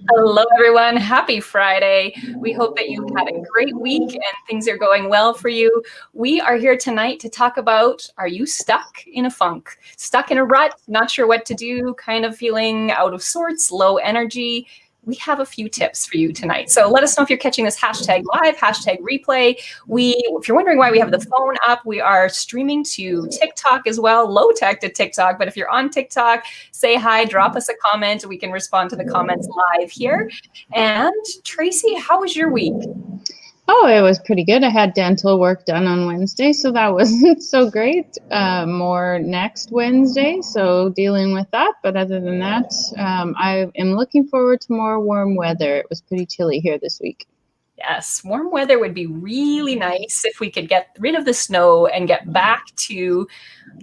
Hello, everyone. Happy Friday. We hope that you've had a great week and things are going well for you. We are here tonight to talk about, are you stuck in a funk, stuck in a rut, not sure what to do, kind of feeling out of sorts, low energy? We have a few tips for you tonight. So let us know if you're catching this hashtag live, hashtag replay. If you're wondering why we have the phone up, we are streaming to TikTok as well, low tech to TikTok. But if you're on TikTok, say hi, drop us a comment. We can respond to the comments live here. And Tracy, how was your week? Oh, it was pretty good. I had dental work done on Wednesday, so that wasn't so great. More next Wednesday, so dealing with that. But other than that, I am looking forward to more warm weather. It was pretty chilly here this week. Yes, warm weather would be really nice if we could get rid of the snow and get back to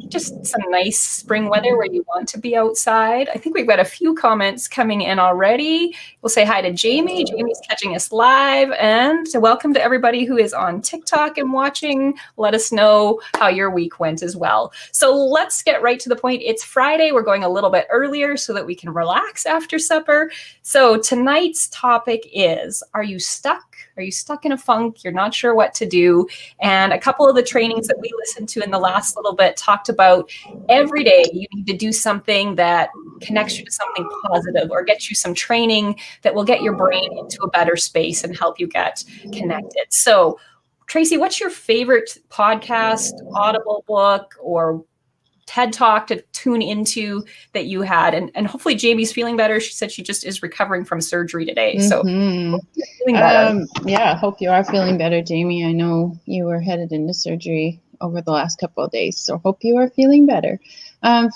just some nice spring weather where you want to be outside. I think we've got a few comments coming in already. We'll say hi to Jamie. Jamie's catching us live. And welcome to everybody who is on TikTok and watching. Let us know how your week went as well. So let's get right to the point. It's Friday. We're going a little bit earlier so that we can relax after supper. So tonight's topic is, are you stuck? Are you stuck in a funk? You're not sure what to do. And a couple of the trainings that we listened to in the last little bit talked about every day you need to do something that connects you to something positive or gets you some training that will get your brain into a better space and help you get connected. So, Tracy, what's your favorite podcast, Audible book, or TED Talk to tune into that you had? And hopefully Jamie's feeling better. She said she just is recovering from surgery today. So feeling better. Yeah, hope you are feeling better, Jamie. I know you were headed into surgery over the last couple of days, so hope you are feeling better.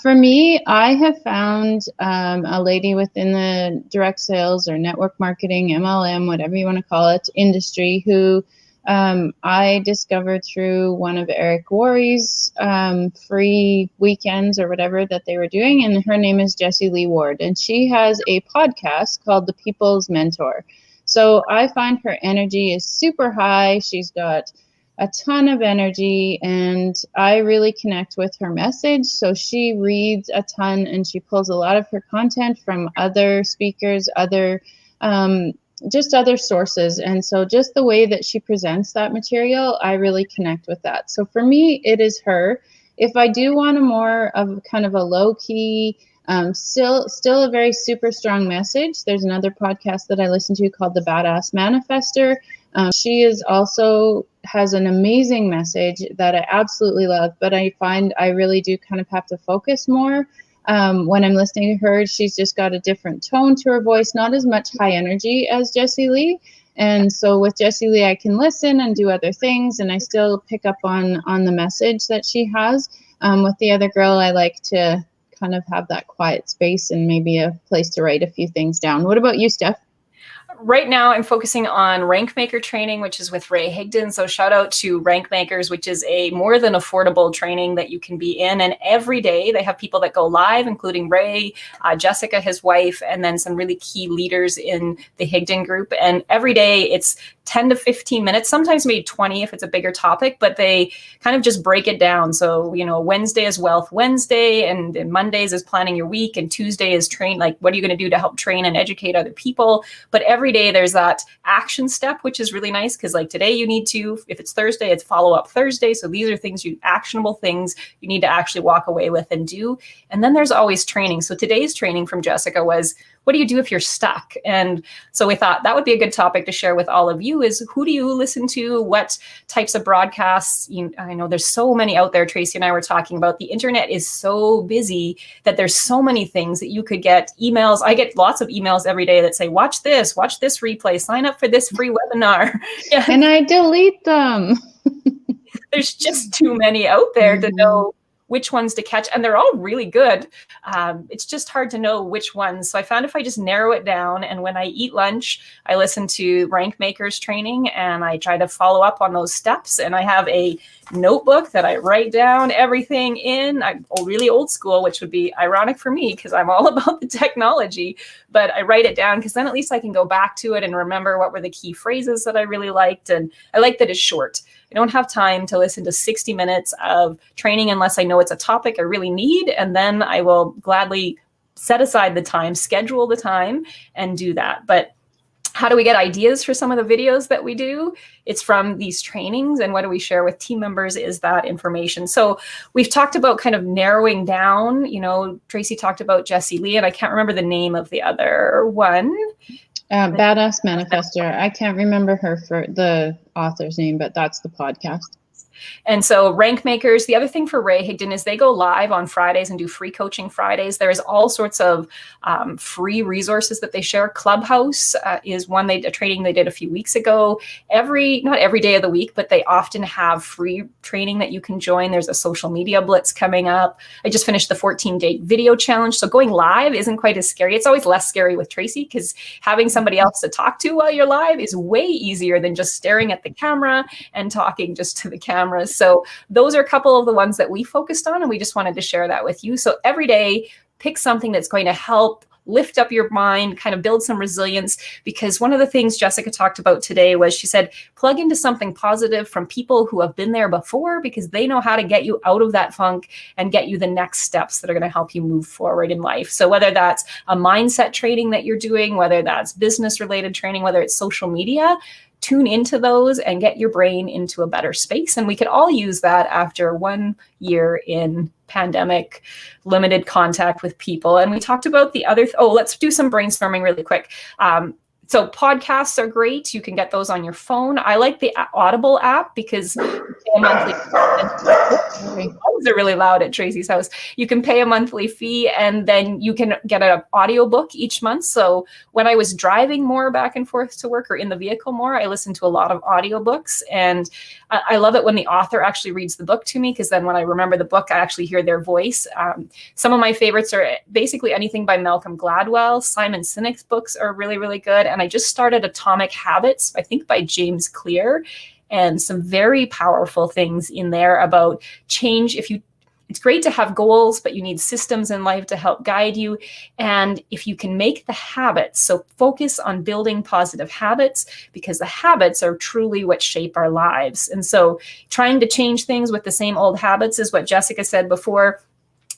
For me, I have found a lady within the direct sales or network marketing, MLM, whatever you want to call it, industry who I discovered through one of Eric Worre's free weekends or whatever that they were doing. And her name is Jessie Lee Ward. And she has a podcast called The People's Mentor. So I find her energy is super high. She's got a ton of energy and I really connect with her message. So she reads a ton and she pulls a lot of her content from other speakers, other sources. And so just the way that she presents that material, I really connect with that. So for me, it is her. If I do want a more of kind of a low key, still a very super strong message, there's another podcast that I listen to called The Badass Manifester. She is also has an amazing message that I absolutely love, but I find I really do kind of have to focus more. When I'm listening to her, she's just got a different tone to her voice, not as much high energy as Jessie Lee. And so with Jessie Lee, I can listen and do other things, and I still pick up on the message that she has. With the other girl, I like to kind of have that quiet space and maybe a place to write a few things down. What about you, Steph? Right now, I'm focusing on Rank Maker training, which is with Ray Higdon. So shout out to Rank Makers, which is a more than affordable training that you can be in. And every day they have people that go live, including Ray, Jessica, his wife, and then some really key leaders in the Higdon group. And every day it's 10 to 15 minutes, sometimes maybe 20 if it's a bigger topic, but they kind of just break it down. So, Wednesday is Wealth Wednesday, and Mondays is planning your week, and Tuesday is train, like what are you going to do to help train and educate other people? But every day there's that action step, which is really nice because like today you need to, if it's Thursday, it's follow up Thursday. So these are actionable things you need to actually walk away with and do. And then there's always training. So today's training from Jessica was, what do you do if you're stuck? And so we thought that would be a good topic to share with all of you is, who do you listen to? What types of broadcasts? I know there's so many out there. Tracy and I were talking about the internet is so busy that there's so many things that you could get emails. I get lots of emails every day that say, watch this replay, sign up for this free webinar. Yeah. And I delete them. There's just too many out there to know which ones to catch, and they're all really good. It's just hard to know which ones. So I found if I just narrow it down, and when I eat lunch, I listen to Rank Makers training, and I try to follow up on those steps. And I have a notebook that I write down everything in. I'm really old school, which would be ironic for me because I'm all about the technology, but I write it down because then at least I can go back to it and remember what were the key phrases that I really liked. And I like that it's short. I don't have time to listen to 60 minutes of training unless I know it's a topic I really need. And then I will gladly set aside the time, schedule the time, and do that. But how do we get ideas for some of the videos that we do? It's from these trainings, and what do we share with team members is that information. So we've talked about kind of narrowing down, Tracy talked about Jessie Lee, and I can't remember the name of the other one. Badass Manifester. I can't remember her for the author's name, but that's the podcast. And so Rank Makers, the other thing for Ray Higdon is they go live on Fridays and do free coaching Fridays. There's all sorts of free resources that they share. Clubhouse is one, a training they did a few weeks ago. Not every day of the week, but they often have free training that you can join. There's a social media blitz coming up. I just finished the 14-day video challenge. So going live isn't quite as scary. It's always less scary with Tracy because having somebody else to talk to while you're live is way easier than just staring at the camera and talking just to the camera. So those are a couple of the ones that we focused on, and we just wanted to share that with you. So every day, pick something that's going to help lift up your mind, kind of build some resilience, because one of the things Jessica talked about today was she said, plug into something positive from people who have been there before, because they know how to get you out of that funk and get you the next steps that are going to help you move forward in life. So whether that's a mindset training that you're doing, whether that's business related training, whether it's social media, tune into those and get your brain into a better space. And we could all use that after 1 year in pandemic, limited contact with people. And we talked about the other, let's do some brainstorming really quick. So podcasts are great. You can get those on your phone. I like the Audible app because you pay a monthly are really loud at Tracy's house. You can pay a monthly fee and then you can get an audiobook each month. So when I was driving more back and forth to work or in the vehicle more, I listened to a lot of audiobooks. And I love it when the author actually reads the book to me, because then when I remember the book, I actually hear their voice. Some of my favorites are basically anything by Malcolm Gladwell. Simon Sinek's books are really, really good. And I just started Atomic Habits, I think by James Clear, and some very powerful things in there about change. It's great to have goals, but you need systems in life to help guide you. And if you can make the habits, so focus on building positive habits, because the habits are truly what shape our lives. And so trying to change things with the same old habits is what Jessica said before.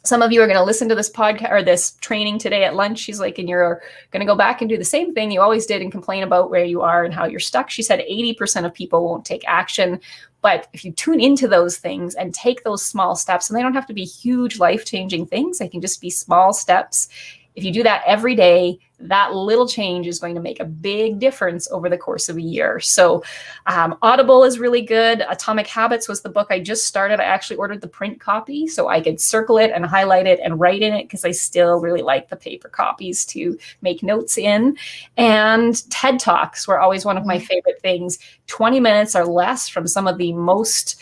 Some of you are going to listen to this podcast or this training today at lunch. She's like, and you're going to go back and do the same thing you always did and complain about where you are and how you're stuck. She said 80% of people won't take action. But if you tune into those things and take those small steps, and they don't have to be huge life-changing things, they can just be small steps. If you do that every day, that little change is going to make a big difference over the course of a year. So Audible is really good. Atomic Habits was the book I just started. I actually ordered the print copy so I could circle it and highlight it and write in it, because I still really like the paper copies to make notes in. And TED Talks were always one of my favorite things. 20 minutes or less from some of the most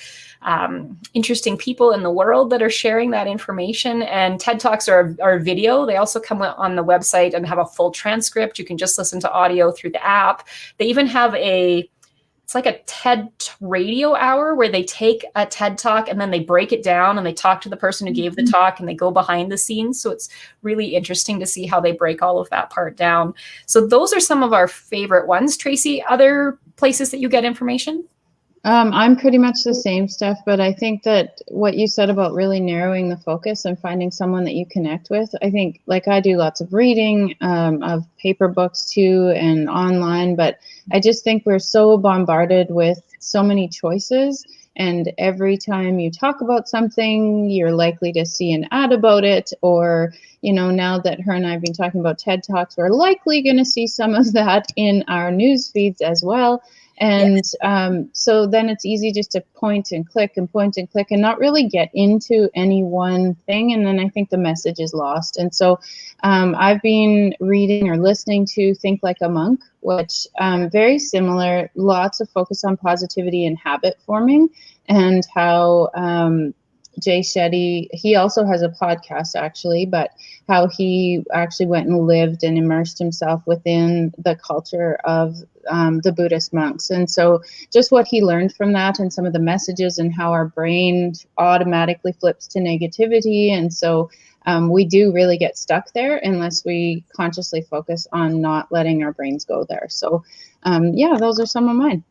interesting people in the world that are sharing that information. And TED Talks are video. They also come on the website and have a full transcript. You can just listen to audio through the app. They even have it's like a TED radio hour where they take a TED Talk and then they break it down and they talk to the person who gave the talk and they go behind the scenes. So it's really interesting to see how they break all of that part down. So those are some of our favorite ones. Tracy, other places that you get information? I'm pretty much the same stuff, but I think that what you said about really narrowing the focus and finding someone that you connect with, I think, like, I do lots of reading of paper books too and online, but I just think we're so bombarded with so many choices. And every time you talk about something, you're likely to see an ad about it. Or, now that her and I have been talking about TED Talks, we're likely going to see some of that in our news feeds as well. And so then it's easy just to point and click and not really get into any one thing. And then I think the message is lost. And so I've been reading or listening to Think Like a Monk, which very similar, lots of focus on positivity and habit forming, and how Jay Shetty, he also has a podcast actually, but how he actually went and lived and immersed himself within the culture of the Buddhist monks. And so just what he learned from that and some of the messages and how our brain automatically flips to negativity. And so we do really get stuck there unless we consciously focus on not letting our brains go there. So those are some of mine.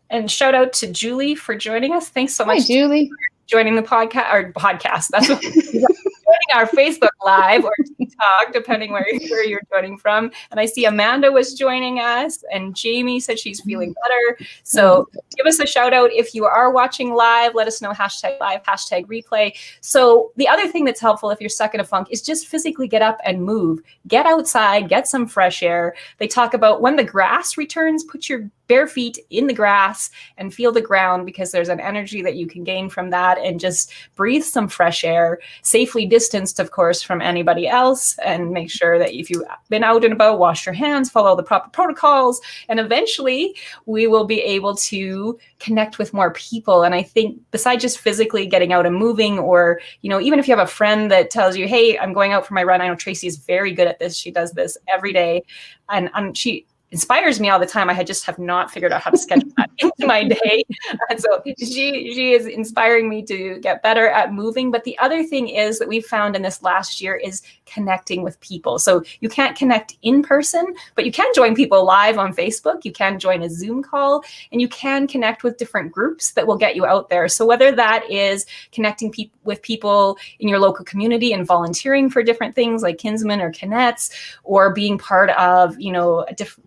And shout out to Julie for joining us. Thanks so much. Hi, Julie. Joining the podcast. That's what joining our Facebook Live or TikTok, depending where you're joining from. And I see Amanda was joining us, and Jamie said she's feeling better. So give us a shout out if you are watching live. Let us know, #live, #replay. So the other thing that's helpful if you're stuck in a funk is just physically get up and move. Get outside, get some fresh air. They talk about when the grass returns, put your bare feet in the grass and feel the ground, because there's an energy that you can gain from that, and just breathe some fresh air, safely distanced, of course, from anybody else, and make sure that if you've been out and about, wash your hands, follow the proper protocols, and eventually we will be able to connect with more people. And I think besides just physically getting out and moving, or, even if you have a friend that tells you, hey, I'm going out for my run. I know Tracy is very good at this. She does this every day, and she inspires me all the time. I just have not figured out how to schedule that into my day. And so she is inspiring me to get better at moving. But the other thing is that we've found in this last year is connecting with people. So you can't connect in person, but you can join people live on Facebook. You can join a Zoom call, and you can connect with different groups that will get you out there. So whether that is connecting with people in your local community and volunteering for different things like Kinsmen or Kinettes, or being part of,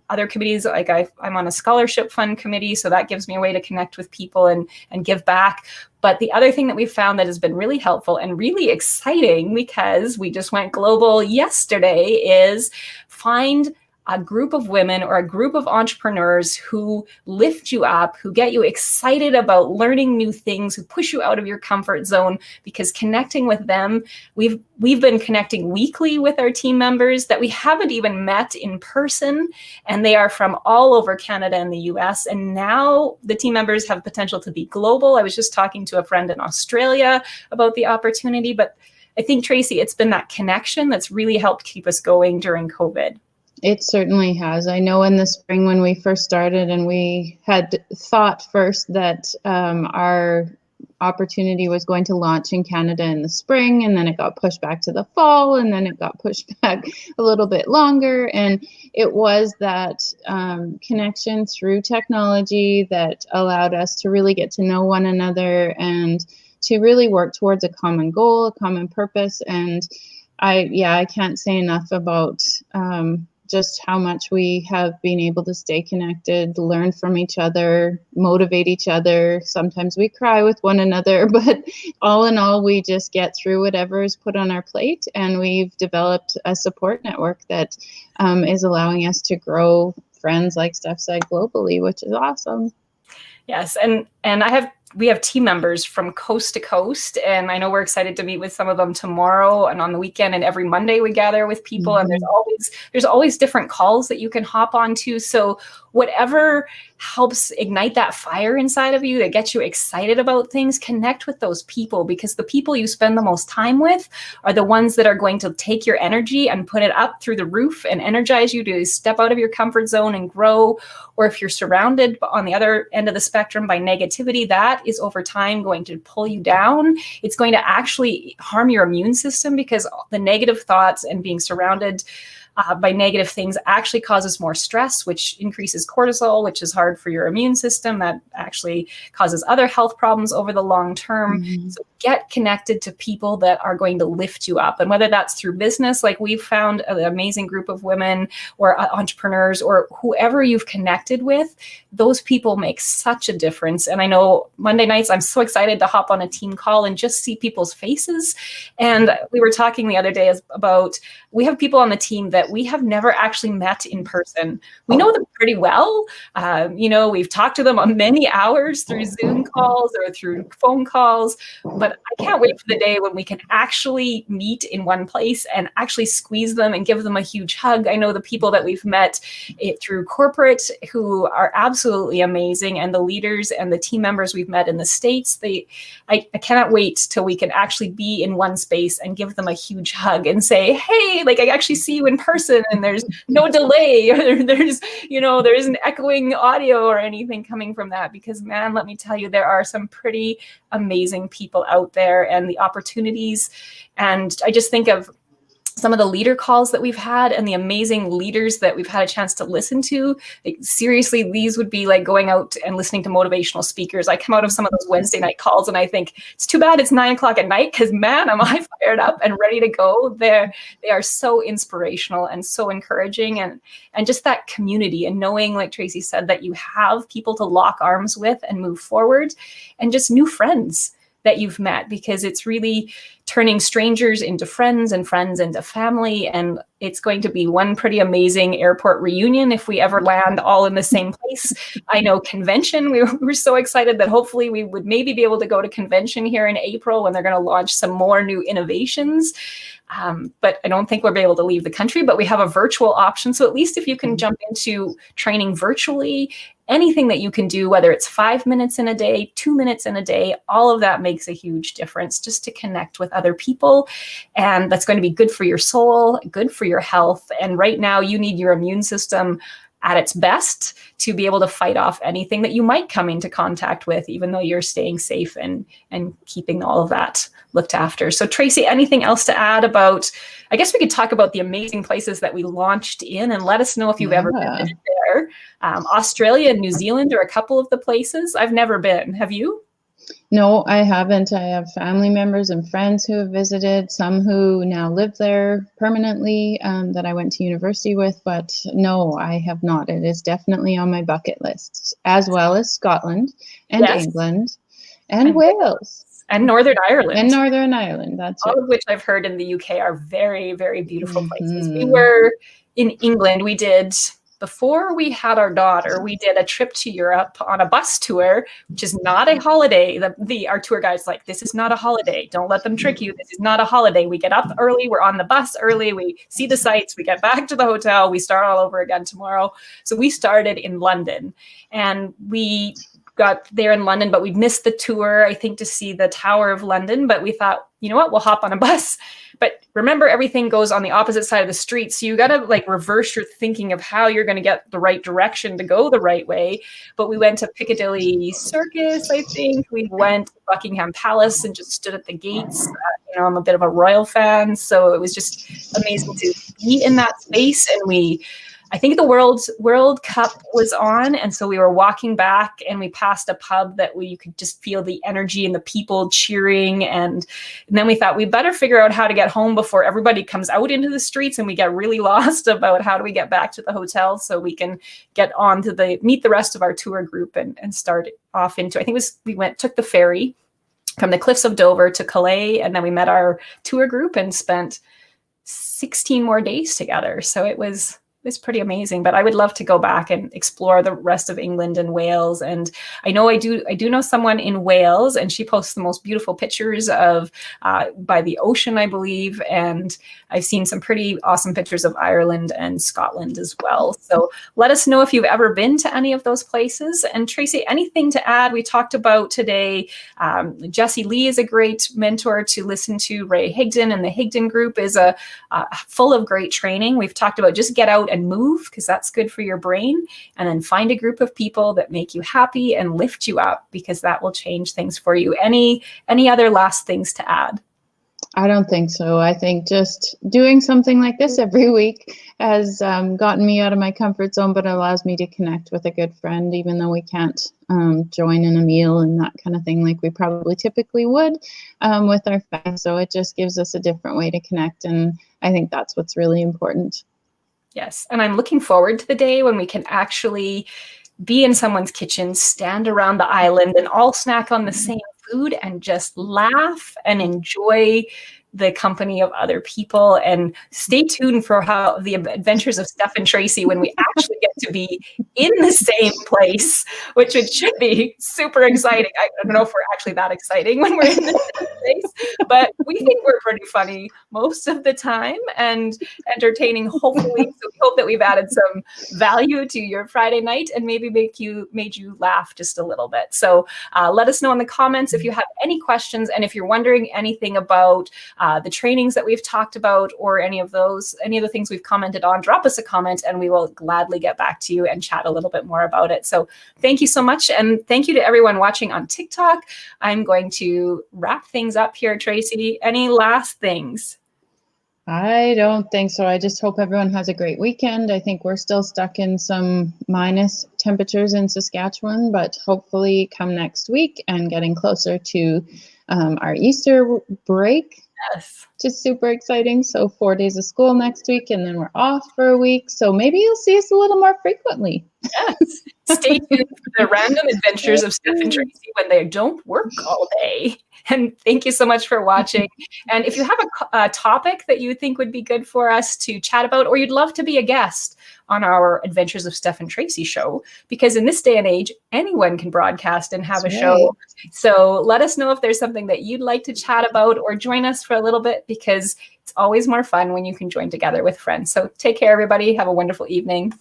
other committees, like I'm on a scholarship fund committee, so that gives me a way to connect with people and give back. But the other thing that we've found that has been really helpful and really exciting, because we just went global yesterday, is find a group of women or a group of entrepreneurs who lift you up, who get you excited about learning new things, who push you out of your comfort zone, because connecting with them, we've been connecting weekly with our team members that we haven't even met in person, and they are from all over Canada and the US. And now the team members have potential to be global. I was just talking to a friend in Australia about the opportunity, but I think, Tracy, it's been that connection that's really helped keep us going during COVID. It certainly has. I know in the spring when we first started, and we had thought first that our opportunity was going to launch in Canada in the spring, and then it got pushed back to the fall, and then it got pushed back a little bit longer. And it was that connection through technology that allowed us to really get to know one another and to really work towards a common goal, a common purpose. And I can't say enough about just how much we have been able to stay connected, learn from each other, motivate each other. Sometimes we cry with one another, but all in all, we just get through whatever is put on our plate. And we've developed a support network that is allowing us to grow friends, like Steph said, globally, which is awesome. Yes, and we have team members from coast to coast, and I know we're excited to meet with some of them tomorrow and on the weekend, and every Monday we gather with people, and there's always different calls that you can hop onto. So whatever helps ignite that fire inside of you that gets you excited about things, connect with those people, because the people you spend the most time with are the ones that are going to take your energy and put it up through the roof and energize you to step out of your comfort zone and grow. Or if you're surrounded on the other end of the spectrum by negativity, that is over time going to pull you down. It's going to actually harm your immune system, because the negative thoughts and being surrounded by negative things actually causes more stress, which increases cortisol, which is hard for your immune system. That actually causes other health problems over the long term. So get connected to people that are going to lift you up. And whether that's through business, like we've found an amazing group of women, or entrepreneurs, or whoever you've connected with, those people make such a difference. And I know Monday nights, I'm so excited to hop on a team call and just see people's faces. And we were talking the other day about, we have people on the team that we have never actually met in person. We know them pretty well. We've talked to them on many hours through Zoom calls or through phone calls, but I can't wait for the day when we can actually meet in one place and actually squeeze them and give them a huge hug. I know the people that we've met through corporate who are absolutely amazing, and the leaders and the team members we've met in the States, I cannot wait till we can actually be in one space and give them a huge hug and say, hey, like I actually see you in person, and there's no delay, or there isn't echoing audio or anything coming from that. Because man, let me tell you, there are some pretty amazing people out there, and the opportunities. And I just think of some of the leader calls that we've had and the amazing leaders that we've had a chance to listen to. Like, seriously, these would be like going out and listening to motivational speakers. I come out of some of those Wednesday night calls and I think it's too bad it's 9 o'clock at night, because man, am I fired up and ready to go. They are so inspirational and so encouraging, and just that community and knowing, like Tracy said, that you have people to lock arms with and move forward, and just new friends that you've met, because it's really turning strangers into friends and friends into family. And it's going to be one pretty amazing airport reunion if we ever land all in the same place. I know convention, we were so excited that hopefully we would maybe be able to go to convention here in April when they're going to launch some more new innovations. But I don't think we'll be able to leave the country, but we have a virtual option. So at least if you can jump into training virtually, anything that you can do, whether it's 5 minutes in a day, 2 minutes in a day, all of that makes a huge difference, just to connect with other people. And that's going to be good for your soul, good for your health. And right now you need your immune system at its best to be able to fight off anything that you might come into contact with, even though you're staying safe and keeping all of that looked after. So Tracy, anything else to add about, I guess we could talk about the amazing places that we launched in, and let us know if you've ever visited there. Australia and New Zealand are a couple of the places. I've never been. Have you? No, I haven't. I have family members and friends who have visited, some who now live there permanently, that I went to university with, but no, I have not. It is definitely on my bucket list, as well as Scotland and England and Wales. And Northern Ireland. And Northern Ireland, that's all of which I've heard in the UK are very, very beautiful places. We were in England. We did, before we had our daughter, we did a trip to Europe on a bus tour, which is not a holiday. Our tour guide's like, this is not a holiday. Don't let them trick you. This is not a holiday. We get up early. We're on the bus early. We see the sights. We get back to the hotel. We start all over again tomorrow. So we started in London, and we got there in London, but we missed the tour, I think, to see the Tower of London. But we thought, you know what, we'll hop on a bus. But remember, everything goes on the opposite side of the street. So you got to like reverse your thinking of how you're going to get the right direction to go the right way. But we went to Piccadilly Circus, I think. We went to Buckingham Palace and just stood at the gates. I'm a bit of a royal fan, so it was just amazing to be in that space. And I think the World Cup was on, and so we were walking back and we passed a pub that you could just feel the energy and the people cheering. And then we thought we better figure out how to get home before everybody comes out into the streets and we get really lost about how do we get back to the hotel so we can get on to meet the rest of our tour group and start off into, I think took the ferry from the cliffs of Dover to Calais, and then we met our tour group and spent 16 more days together. So it's pretty amazing, but I would love to go back and explore the rest of England and Wales. And I do know someone in Wales, and she posts the most beautiful pictures of by the ocean, I believe. And I've seen some pretty awesome pictures of Ireland and Scotland as well. So let us know if you've ever been to any of those places. And Tracy, anything to add? We talked about today, Jessie Lee is a great mentor to listen to. Ray Higdon and the Higdon Group is full of great training. We've talked about just get out and move, because that's good for your brain, and then find a group of people that make you happy and lift you up, because that will change things for you. Any other last things to add? I don't think so. I think just doing something like this every week has gotten me out of my comfort zone, but allows me to connect with a good friend, even though we can't join in a meal and that kind of thing like we probably typically would with our family. So it just gives us a different way to connect, and I think that's what's really important. Yes. And I'm looking forward to the day when we can actually be in someone's kitchen, stand around the island, and all snack on the same food and just laugh and enjoy the company of other people. And stay tuned for how the Adventures of Steph and Tracy, when we actually get to be in the same place, which it should be super exciting. I don't know if we're actually that exciting when we're in the same place, but we think we're pretty funny most of the time and entertaining, hopefully. So we hope that we've added some value to your Friday night and maybe made you laugh just a little bit. So let us know in the comments if you have any questions, and if you're wondering anything about the trainings that we've talked about, or any of the things we've commented on, drop us a comment and we will gladly get back to you and chat a little bit more about it. So thank you so much. And thank you to everyone watching on TikTok. I'm going to wrap things up here. Tracy, any last things? I don't think so. I just hope everyone has a great weekend. I think we're still stuck in some minus temperatures in Saskatchewan, but hopefully come next week and getting closer to our Easter break. Yes. Just super exciting. So 4 days of school next week, and then we're off for a week. So maybe you'll see us a little more frequently. Yes. Stay tuned for the random adventures of Steph and Tracy when they don't work all day. And thank you so much for watching. And if you have a topic that you think would be good for us to chat about, or you'd love to be a guest on our Adventures of Steph and Tracy show, because in this day and age, anyone can broadcast and have a show. So let us know if there's something that you'd like to chat about, or join us for a little bit, because it's always more fun when you can join together with friends. So take care, everybody. Have a wonderful evening.